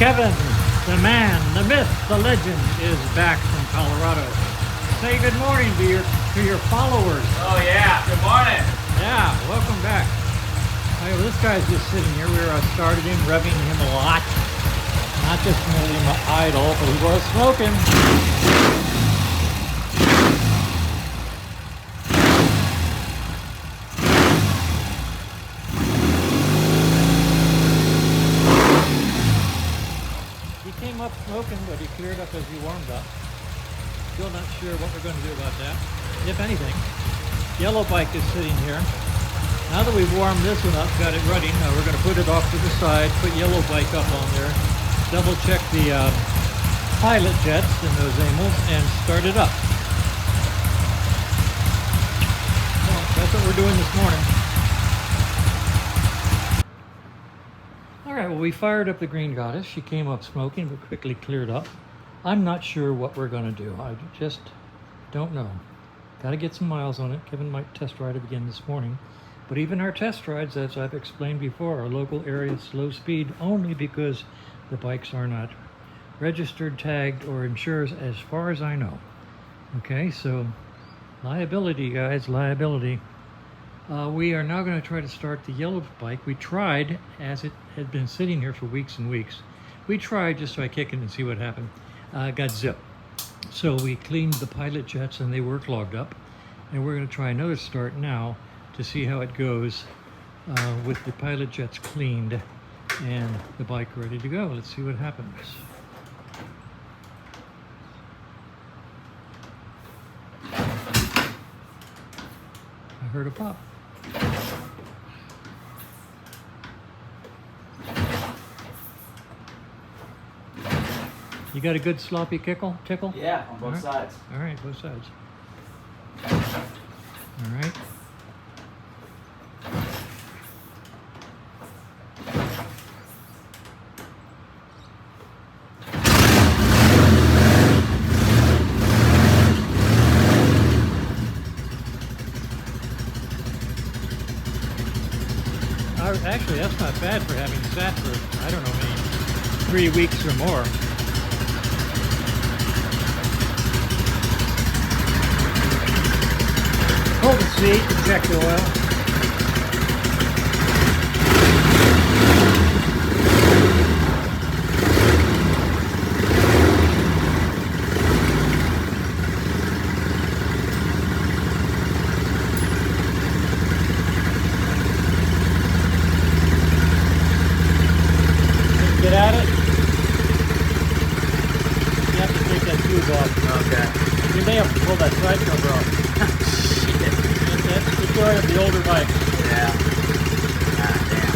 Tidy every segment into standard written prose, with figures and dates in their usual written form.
Kevin, the man, the myth, the legend is back from Colorado. Say good morning to your followers. Oh yeah, good morning. Yeah, welcome back. Hey, well, this guy's just sitting here. We started him, revving him a lot. Not just made him idle, but he was smoking. Up smoking, but he cleared up as he warmed up. Still not sure what we're going to do about that. If anything, yellow bike is sitting here. Now that we've warmed this one up, got it running, we're going to put it off to the side, put yellow bike up on there, double check the pilot jets and those amels, and start it up. Well, that's what we're doing this morning. Alright, well, we fired up the Green Goddess. She came up smoking, but quickly cleared up. I'm not sure what we're going to do. I just don't know. Got to get some miles on it. Kevin might test ride it again this morning. But even our test rides, as I've explained before, are local area slow speed only because the bikes are not registered, tagged, or insured as far as I know. Okay, so liability, guys, liability. We are now going to try to start the yellow bike. We tried, as it had been sitting here for weeks and weeks. We tried just so I kick it and see what happened. Got zipped. So we cleaned the pilot jets and they were clogged up. And we're going to try another start now to see how it goes with the pilot jets cleaned and the bike ready to go. Let's see what happens. I heard a pop. You got a good sloppy tickle? Yeah, on both sides. All right, both sides. All right. Actually, that's not bad for having sat for, I don't know, maybe 3 weeks or more. Hold the seat, inject the oil. Get at it. You have to take that tube off. Okay. You may have to pull that side cover off. That's the joy of the older bike. Yeah. Ah, damn.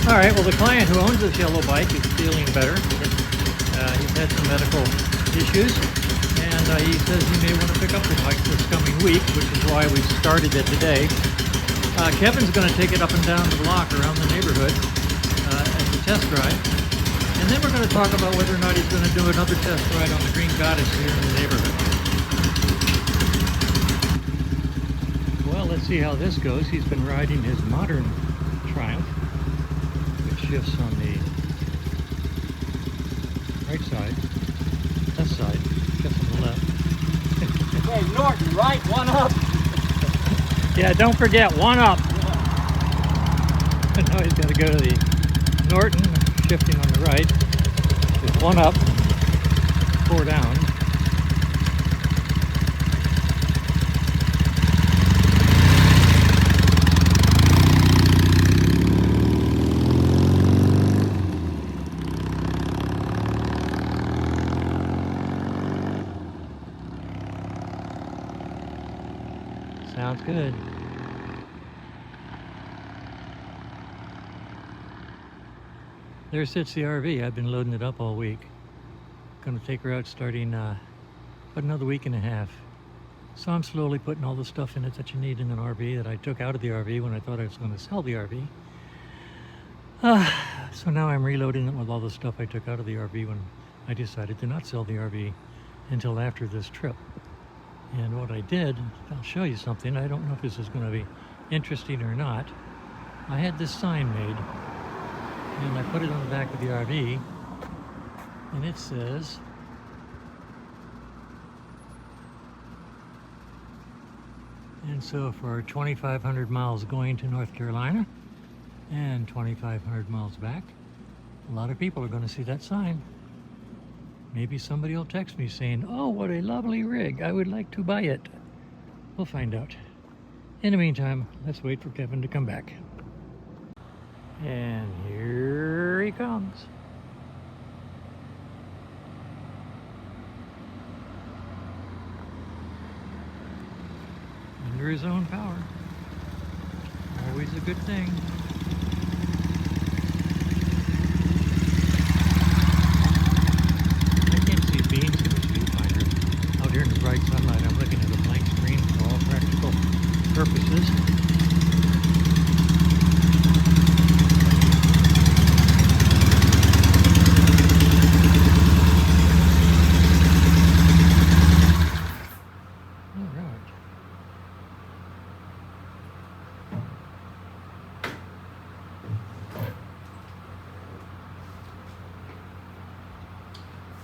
All right, well, the client who owns this yellow bike is feeling better. He's had some medical issues, and he says he may want to pick up the bike this coming week, which is why we started it today. Kevin's going to take it up and down the block around the neighborhood as a test ride. And then we're going to talk about whether or not he's going to do another test ride on the Green Goddess here in the neighborhood. Well, let's see how this goes. He's been riding his modern Triumph, which shifts on the right side, left side, shifts on the left. Hey, Norton, right? One up. Yeah, don't forget, one up. Now he's got to go to the Norton, shifting on the right. There's one up. 4 down. Sounds good. There sits the RV. I've been loading it up all week. Gonna take her out starting about another week and a half. So I'm slowly putting all the stuff in it that you need in an RV that I took out of the RV when I thought I was going to sell the RV. So now I'm reloading it with all the stuff I took out of the RV when I decided to not sell the RV until after this trip. And what I did, I'll show you something. I don't know if this is going to be interesting or not. I had this sign made, and I put it on the back of the RV, and it says, and so for 2,500 miles going to North Carolina and 2,500 miles back, a lot of people are going to see that sign. Maybe somebody will text me saying, oh, what a lovely rig. I would like to buy it. We'll find out. In the meantime, let's wait for Kevin to come back. And here he comes. Under his own power. Always a good thing. I can't see beans in this viewfinder. Out here in the bright sunlight, I'm looking at a blank screen for all practical purposes.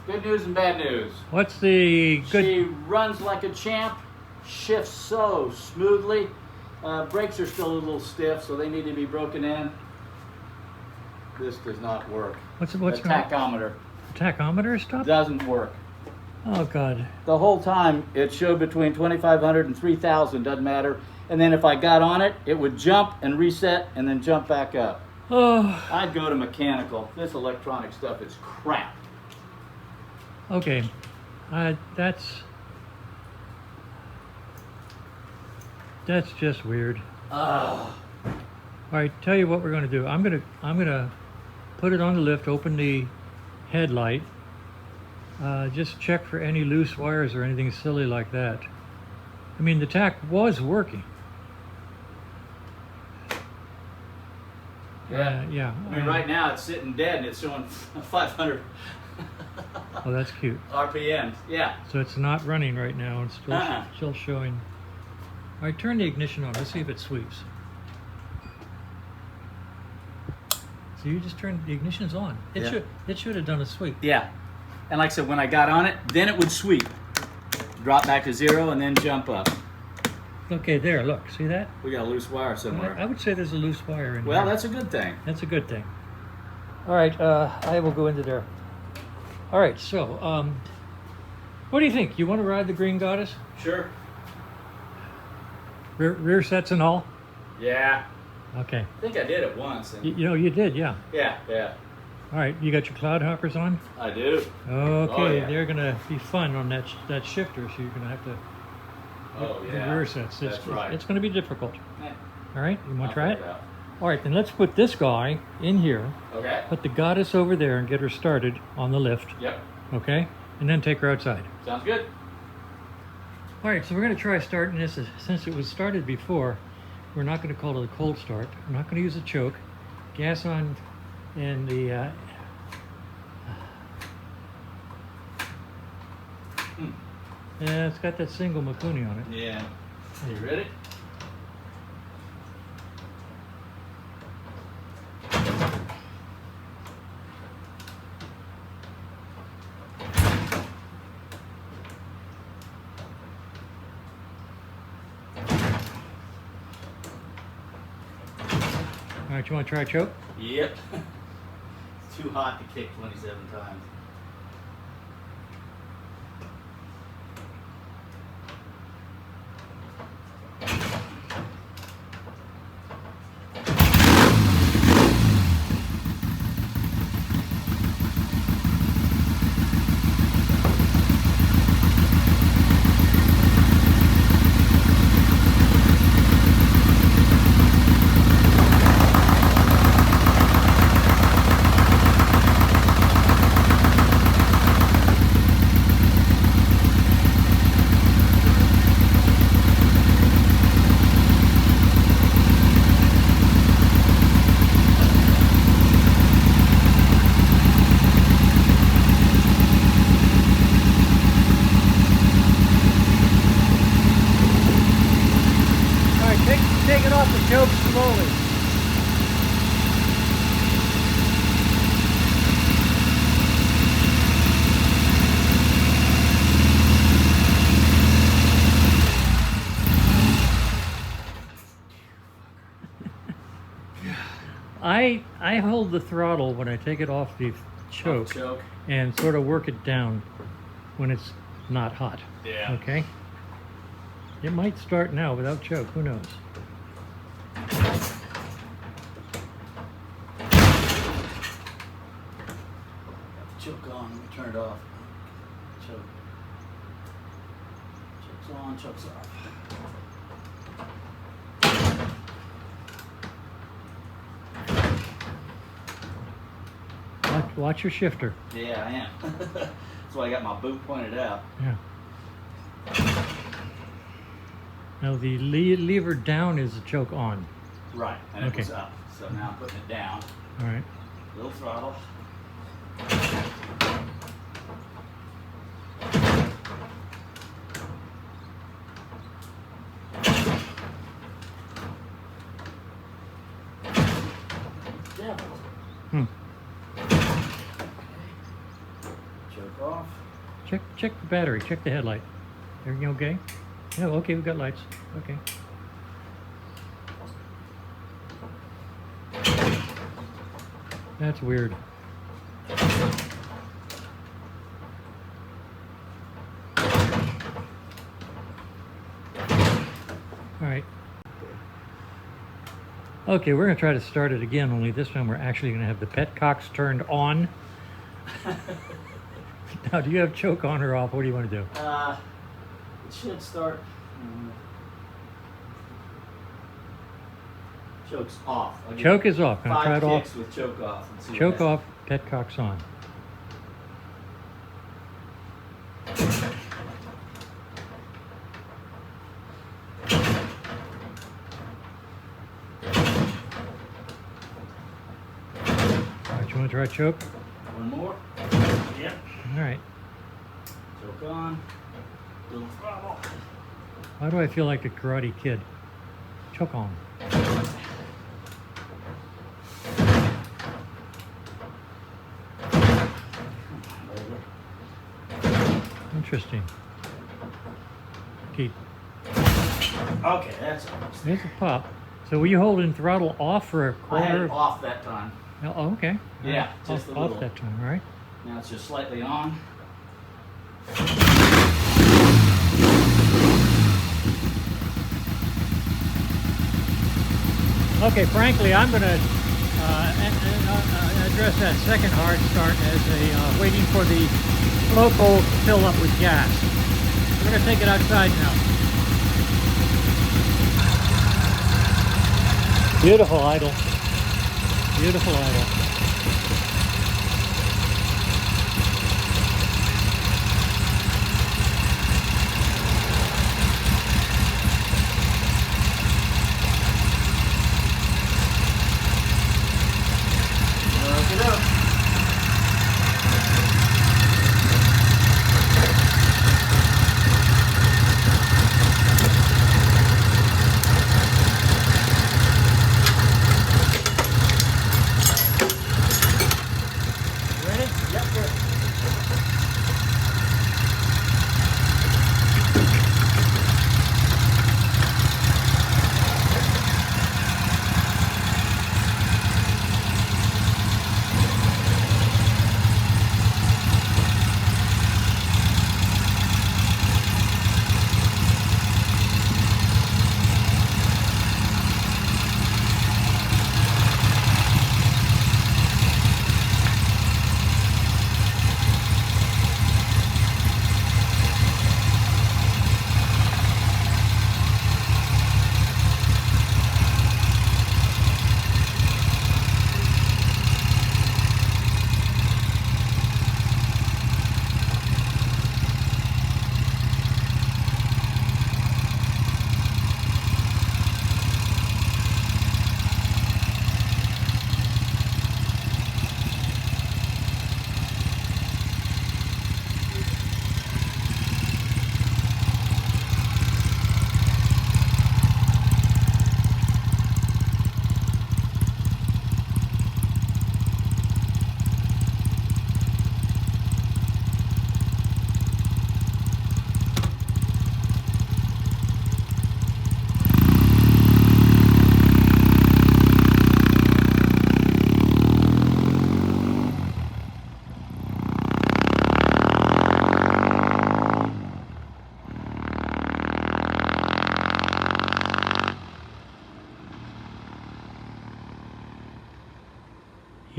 Good news and bad news. What's the good? She runs like a champ, shifts so smoothly. Brakes are still a little stiff, so they need to be broken in. This does not work. What's the going? tachometer? Tachometer stopped? Doesn't work. Oh God. The whole time it showed between 2,500 and 3,000, doesn't matter. And then if I got on it, it would jump and reset and then jump back up. Oh. I'd go to mechanical. This electronic stuff is crap. Okay, that's just weird. All right, tell you what we're going to do. I'm gonna put it on the lift, open the headlight, just check for any loose wires or anything silly like that. I mean, the tack was working. Yeah. Yeah. I mean, right now it's sitting dead and it's showing 500. Oh, that's cute. RPMs, yeah. So it's not running right now. It's still showing. All right, turn the ignition on. Let's see if it sweeps. So you just turned the ignition's on. It should have done a sweep. Yeah. And like I said, when I got on it, then it would sweep. Drop back to 0 and then jump up. Okay, there, look. See that? We got a loose wire somewhere. I would say there's a loose wire in there. Well, that's a good thing. That's a good thing. All right, I will go into there. All right, so what do you think? You want to ride the Green Goddess? Sure. Rear sets and all? Yeah. Okay. I think I did it once. And You know, you did, yeah. yeah. All right, you got your cloud hoppers on? I do. Okay, yeah. They're going to be fun on that shifter, so you're going to have to the rear sets. That's right. It's going to be difficult. All right, you want to try it? Out. All right, then let's put this guy in here. Okay. Put the Goddess over there and get her started on the lift. Yep. Okay? And then take her outside. Sounds good. All right, so we're going to try starting this. Since it was started before, we're not going to call it a cold start. We're not going to use a choke. Gas on and the... Yeah, it's got that single Makuni on it. Yeah. You ready? All right, you want to try choke? Yep. It's too hot to kick 27 times. I hold the throttle when I take it off the choke, Choke. and sort of work it down when it's not hot. Yeah. Okay. It might start now without choke. Who knows? Choke on. Let me turn it off. Choke. Choke's on. Choke's off. Watch your shifter. Yeah, I am. That's why I got my boot pointed out. Yeah. Now the lever down is the choke on. Right, and it Okay. was up. So now I'm putting it down. All right. Little throttle. Devil. Hmm. Choke off. Check the battery. Check the headlight. Everything okay? No. Okay, we've got lights. Okay. That's weird. All right. Okay, we're going to try to start it again, only this time we're actually going to have the petcocks turned on. Now, do you have choke on or off? What do you want to do? It should start. Choke's off. I'll give Choke it is off. Gonna try 5 it off. kicks with choke off. And see Choke what off, petcocks on. All right, you want to try choke? happens. One more. Yep. All right. Choke on. Little throttle. Why do I feel like a Karate Kid? Choke on. Interesting. Okay, Okay, that's almost. there's a pop. So were you holding throttle off for a I quarter? had it off that time. Oh, okay. All Yeah, right. just off, a little. off that time. All right. Now it's just slightly on. Okay, frankly, I'm going to address that second hard start as a waiting for the float hole to fill up with gas. We're going to take it outside now. Beautiful idle. Beautiful idle. Look it up.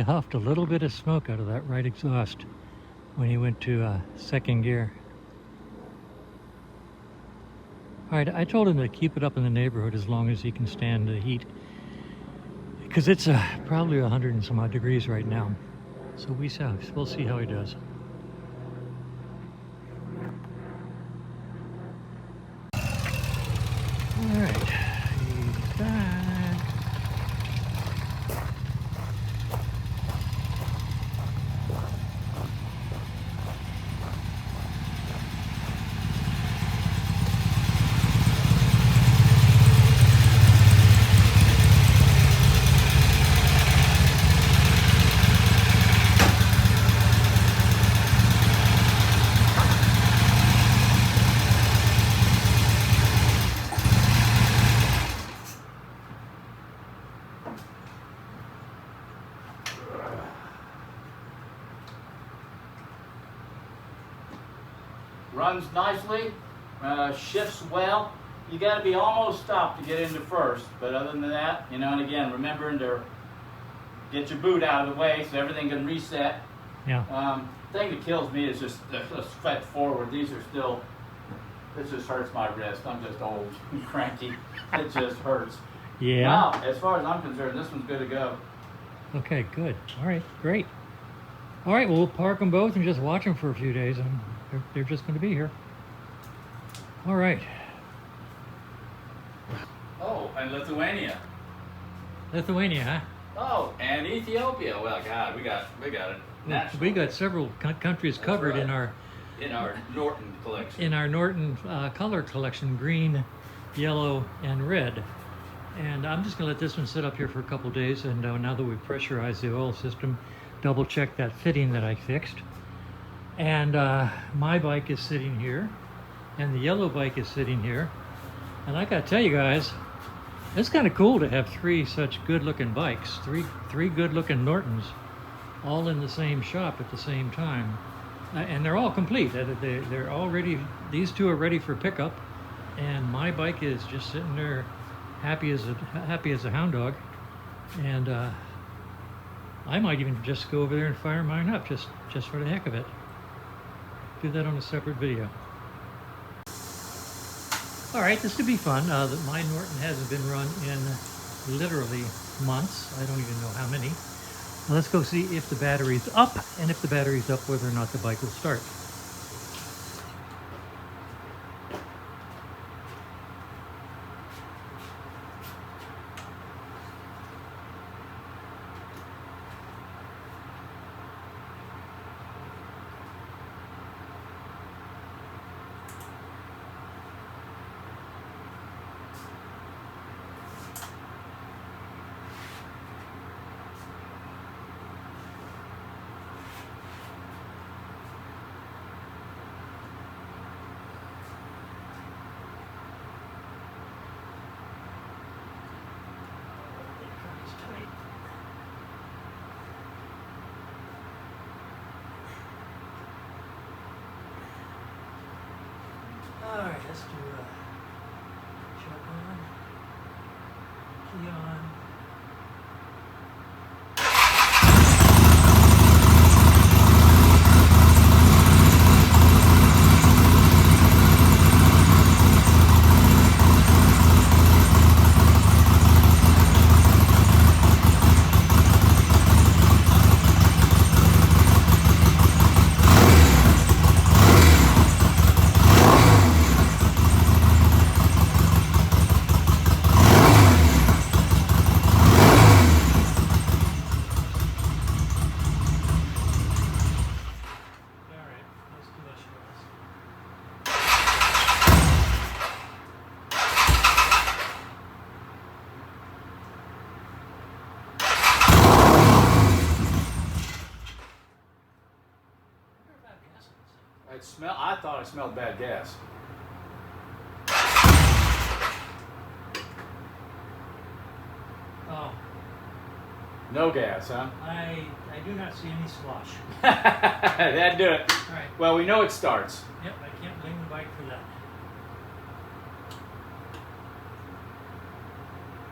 He huffed a little bit of smoke out of that right exhaust when he went to second gear. All right, I told him to keep it up in the neighborhood as long as he can stand the heat, because it's probably 100 and some odd degrees right now. So we'll see how he does. All right, he's back. Runs nicely, shifts well. You got to be almost stopped to get into first, but other than that, you know, and again, remembering to get your boot out of the way so everything can reset. Yeah. Thing that kills me is just fed forward. These are still, this just hurts my wrist. I'm just old and cranky. It just hurts. Yeah. Now, as far as I'm concerned, this one's good to go. Okay, good. All right, great. All right, well, we'll park them both and just watch them for a few days, and they're just going to be here. All right. Oh, and Lithuania. Lithuania, huh? Oh, and Ethiopia. Well, God, we got it. National. We got several countries covered right. in our Norton collection. In our Norton color collection, green, yellow, and red. And I'm just going to let this one sit up here for a couple days, and now that we've pressurized the oil system, double check that fitting that I fixed. And my bike is sitting here, and the yellow bike is sitting here. And I gotta tell you guys, it's kind of cool to have three such good-looking bikes, three good-looking Nortons, all in the same shop at the same time. And they're all complete. They're all ready. These two are ready for pickup, and my bike is just sitting there, happy as a hound dog. And I might even just go over there and fire mine up, just for the heck of it. Do that on a separate video. All right, this could be fun. My Norton hasn't been run in literally months. I don't even know how many. Well, let's go see if the battery's up, and if the battery's up, whether or not the bike will start. All right, let's do chuck on, key on. I thought I smelled bad gas. Oh, No gas, huh? I do not see any slosh. That'd do it. All right. Well, we know it starts. Yep, I can't blame the bike for that.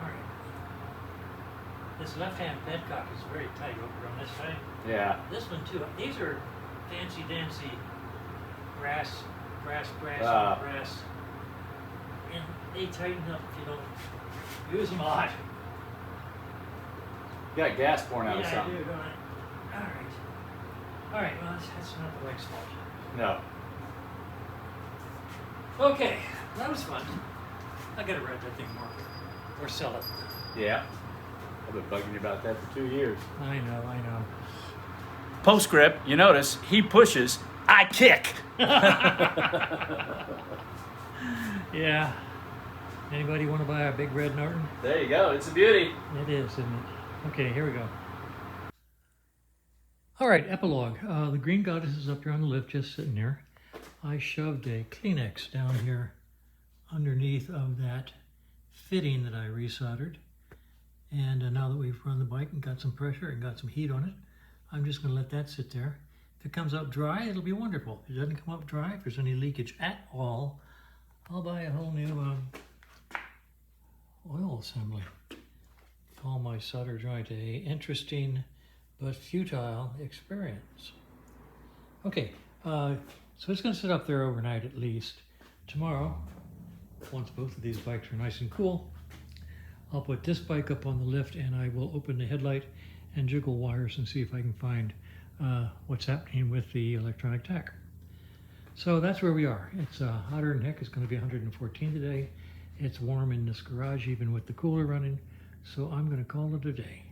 All right. this left-hand petcock is very tight over on this side. Yeah. This one too. These are fancy dancy brass, and they tighten up if you don't use them a lot. You got gas pouring out of Yeah, I something. do, don't I? All right. All right. Well, that's not the right spot. No. Okay, that was fun. I gotta ride that thing more, or sell it. Yeah. I've been bugging you about that for 2 years. I know. Postscript, you notice, he pushes, I kick. Yeah. Anybody want to buy a big red Norton? There you go. It's a beauty. It is, isn't it? Okay, here we go. All right, epilogue. The Green Goddess is up here on the lift, just sitting there. I shoved a Kleenex down here underneath of that fitting that I resoldered. And now that we've run the bike and got some pressure and got some heat on it, I'm just going to let that sit there. If it comes up dry, it'll be wonderful. If it doesn't come up dry, if there's any leakage at all, I'll buy a whole new oil assembly. Call my solder joint a interesting but futile experience. Okay, so it's going to sit up there overnight at least. Tomorrow, once both of these bikes are nice and cool, I'll put this bike up on the lift and I will open the headlight and jiggle wires and see if I can find what's happening with the electronic tach. So that's where we are. It's hotter than heck. It's going to be 114 today. It's warm in this garage even with the cooler running. So I'm going to call it a day.